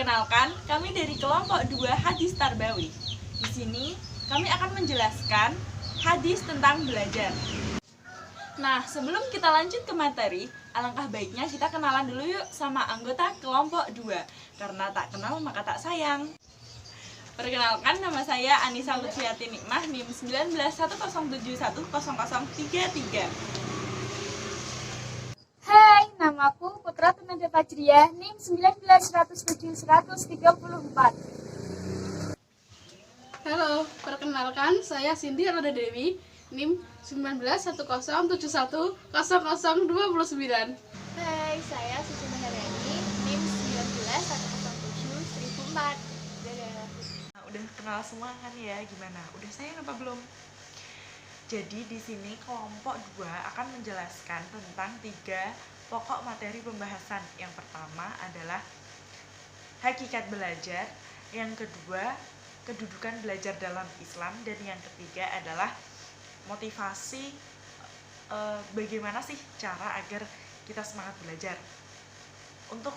Perkenalkan, kami dari kelompok 2 Hadis Tarbawi. Di sini kami akan menjelaskan hadis tentang belajar. Nah, sebelum kita lanjut ke materi, alangkah baiknya kita kenalan dulu yuk sama anggota kelompok 2. Karena tak kenal maka tak sayang. Perkenalkan, nama saya Anissa Lutfiati Nikmah, NIM 1910710033. Hai, namaku Putra Tenaga Fajriah, NIM 1910710034. Halo, perkenalkan saya Cindy Roda Dewi, NIM 1910710029. Hai, saya Suci Maharani, NIM 191071004. Dadah. Nah, udah kenal semua kan ya? Gimana? Udah sayang apa belum? Jadi di sini kelompok 2 akan menjelaskan tentang 3 pokok materi pembahasan. Yang pertama adalah hakikat belajar, yang kedua kedudukan belajar dalam Islam, dan yang ketiga adalah motivasi bagaimana sih cara agar kita semangat belajar. Untuk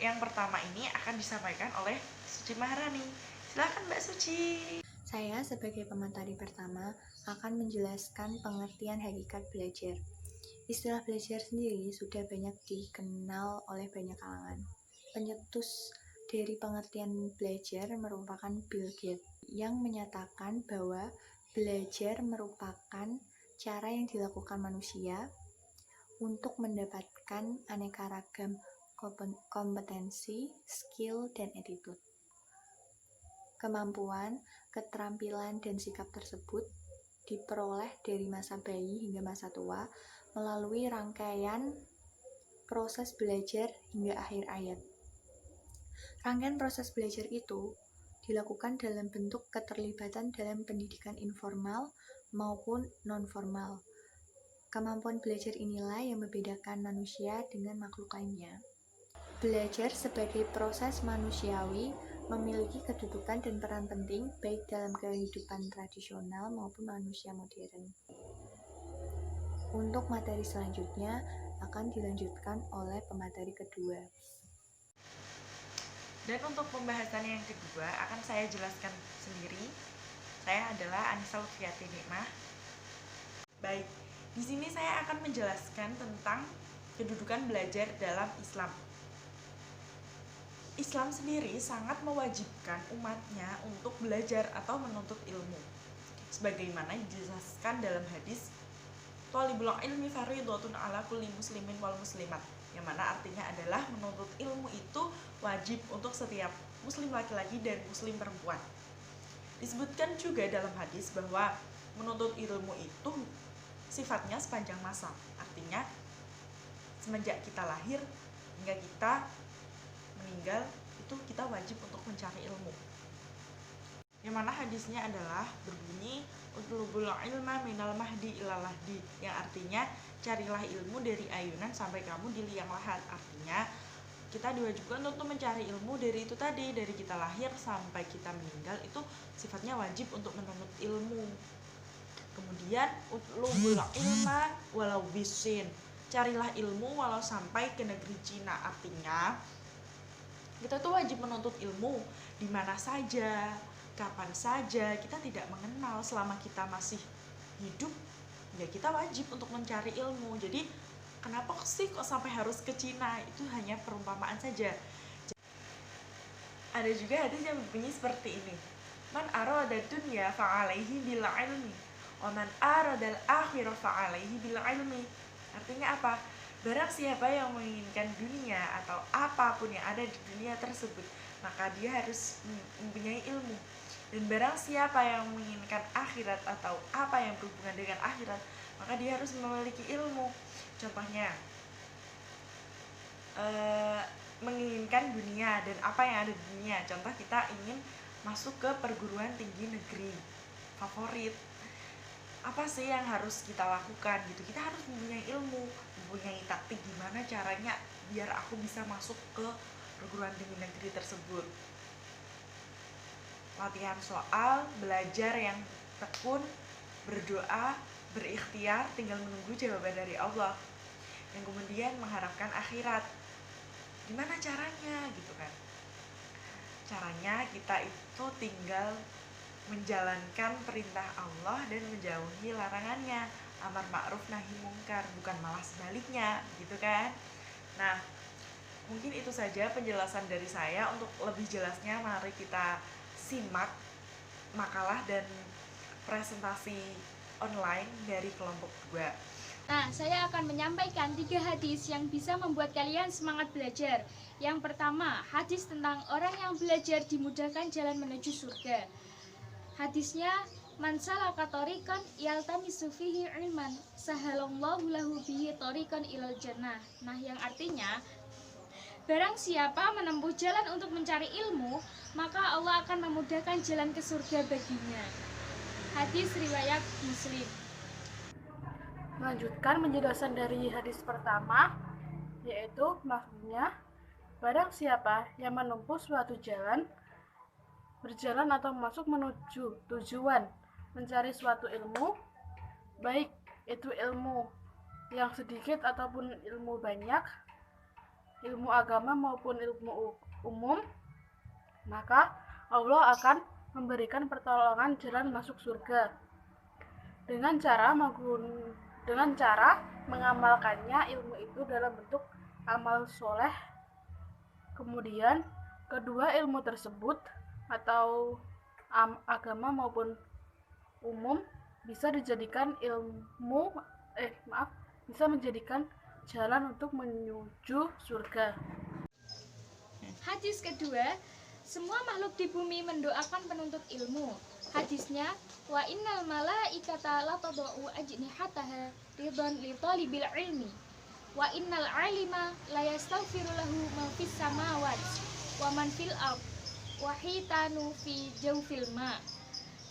yang pertama ini akan disampaikan oleh Suci Maharani. Silakan Mbak Suci. Saya sebagai pemateri pertama akan menjelaskan pengertian hakikat belajar. Istilah belajar sendiri sudah banyak dikenal oleh banyak kalangan. Penyetus dari pengertian belajar merupakan Bill Gates yang menyatakan bahwa belajar merupakan cara yang dilakukan manusia untuk mendapatkan aneka ragam kompetensi, skill, dan attitude. Kemampuan, keterampilan, dan sikap tersebut diperoleh dari masa bayi hingga masa tua melalui rangkaian proses belajar hingga akhir hayat. Rangkaian proses belajar itu dilakukan dalam bentuk keterlibatan dalam pendidikan informal maupun non-formal. Kemampuan belajar inilah yang membedakan manusia dengan makhluk lainnya. Belajar sebagai proses manusiawi memiliki kedudukan dan peran penting baik dalam kehidupan tradisional maupun manusia modern. Untuk materi selanjutnya akan dilanjutkan oleh pemateri kedua. Dan untuk pembahasan yang kedua akan saya jelaskan sendiri. Saya adalah Anissa Lutfiati Nikmah. Baik, di sini saya akan menjelaskan tentang kedudukan belajar dalam Islam. Islam sendiri sangat mewajibkan umatnya untuk belajar atau menuntut ilmu. Sebagaimana dijelaskan dalam hadis, "Thalibul ilmi fardhatun ala kulli muslimin wal muslimat", yang mana artinya adalah menuntut ilmu itu wajib untuk setiap muslim laki-laki dan muslim perempuan. Disebutkan juga dalam hadis bahwa menuntut ilmu itu sifatnya sepanjang masa. Artinya semenjak kita lahir hingga kita meninggal itu kita wajib untuk mencari ilmu. Yang mana hadisnya adalah berbunyi, "Utlubul ilma minal mahdi ilal lahdi", yang artinya carilah ilmu dari ayunan sampai kamu di liang lahat. Artinya kita diwajibkan untuk mencari ilmu dari itu tadi, dari kita lahir sampai kita meninggal itu sifatnya wajib untuk menuntut ilmu. Kemudian utlubul ilma walau bisin, carilah ilmu walau sampai ke negeri Cina. Artinya kita tuh wajib menuntut ilmu di mana saja, kapan saja, kita tidak mengenal. Selama kita masih hidup, ya kita wajib untuk mencari ilmu. Jadi kenapa sih kok sampai harus ke Cina? Itu hanya perumpamaan saja. Ada juga hadis yang berbunyi seperti ini, "Man arada dunya fa'alaihi bil ilmi, wa man aradal akhirah fa'alaihi bil ilmi." Artinya apa? Barang siapa yang menginginkan dunia atau apapun yang ada di dunia tersebut, maka dia harus mempunyai ilmu. Dan barang siapa yang menginginkan akhirat atau apa yang berhubungan dengan akhirat, maka dia harus memiliki ilmu. Contohnya, menginginkan dunia dan apa yang ada di dunia. Contoh, kita ingin masuk ke perguruan tinggi negeri favorit. Apa sih yang harus kita lakukan gitu? Kita harus mempunyai ilmu, mempunyai taktik gimana caranya biar aku bisa masuk ke perguruan tinggi negeri tersebut. Latihan soal, belajar yang tekun, berdoa, berikhtiar, tinggal menunggu jawaban dari Allah. Yang kemudian mengharapkan akhirat. Gimana caranya gitu kan? Caranya kita itu tinggal menjalankan perintah Allah dan menjauhi larangannya, amar ma'ruf nahi mungkar, bukan malah sebaliknya, gitu kan? Nah, mungkin itu saja penjelasan dari saya. Untuk lebih jelasnya mari kita simak makalah dan presentasi online dari kelompok 2. Nah, saya akan menyampaikan 3 hadis yang bisa membuat kalian semangat belajar. Yang pertama, hadis tentang orang yang belajar dimudahkan jalan menuju surga. Hadisnya, man salaka tariqan yaltamisu fihi ilman, sahalallahu lahu bihi tariqan ilal jannah. Nah, yang artinya, barang siapa menempuh jalan untuk mencari ilmu, maka Allah akan memudahkan jalan ke surga baginya. Hadis riwayat Muslim. Melanjutkan penjelasan dari hadis pertama, yaitu maksudnya, barang siapa yang menempuh suatu jalan, berjalan atau masuk menuju tujuan, mencari suatu ilmu, baik itu ilmu yang sedikit ataupun ilmu banyak, ilmu agama maupun ilmu umum, maka Allah akan memberikan pertolongan jalan masuk surga dengan cara mengamalkannya ilmu itu dalam bentuk amal soleh. Kemudian kedua ilmu tersebut atau agama maupun umum bisa dijadikan bisa menjadikan jalan untuk menuju surga. Hadis kedua, semua makhluk di bumi mendoakan penuntut ilmu. Hadisnya, wa innal malaikata la tadau ajnihataha ridwan li talibil ilmi. Wa innal alima la yastaghfiru lahu ma fis samawati wa man fil ard wa hitanu fi jawfil ma.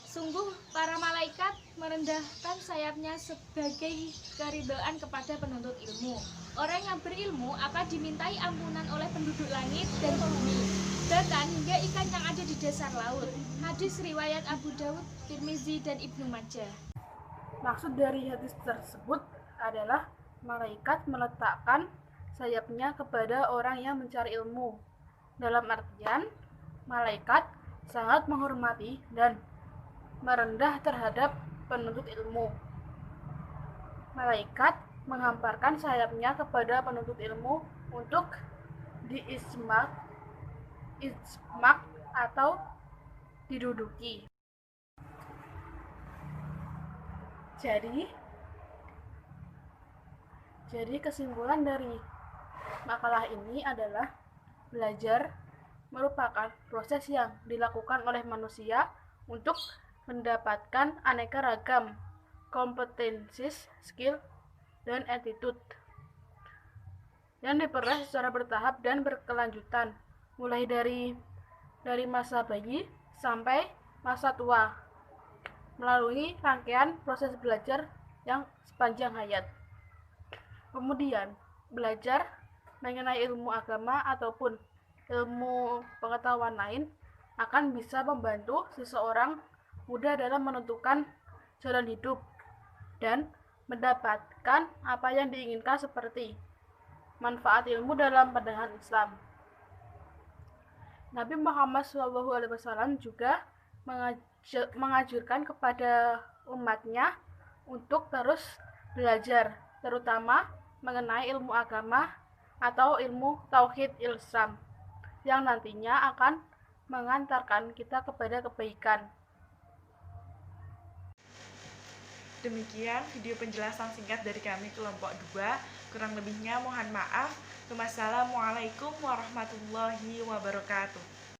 Sungguh para malaikat merendahkan sayapnya sebagai keridhaan kepada penuntut ilmu. Orang yang berilmu akan dimintai ampunan oleh penduduk langit dan bumi, bahkan hingga ikan yang ada di dasar laut. Hadis riwayat Abu Dawud, Tirmizi, dan Ibnu Majah. Maksud dari hadis tersebut adalah malaikat meletakkan sayapnya kepada orang yang mencari ilmu. Dalam artian, malaikat sangat menghormati dan merendah terhadap penuntut ilmu. Malaikat menghamparkan sayapnya kepada penuntut ilmu untuk diismak atau diduduki. Jadi kesimpulan dari makalah ini adalah belajar merupakan proses yang dilakukan oleh manusia untuk mendapatkan aneka ragam kompetensi, skill, dan attitude yang diperoleh secara bertahap dan berkelanjutan, mulai dari masa bayi sampai masa tua, melalui rangkaian proses belajar yang sepanjang hayat. Kemudian, belajar mengenai ilmu agama ataupun ilmu pengetahuan lain akan bisa membantu seseorang mudah dalam menentukan jalan hidup dan mendapatkan apa yang diinginkan seperti manfaat ilmu dalam pandangan Islam. Nabi Muhammad SAW juga mengajurkan kepada umatnya untuk terus belajar, terutama mengenai ilmu agama atau ilmu tauhid Islam yang nantinya akan mengantarkan kita kepada kebaikan. Demikian video penjelasan singkat dari kami kelompok 2. Kurang lebihnya mohon maaf. Wassalamualaikum warahmatullahi wabarakatuh.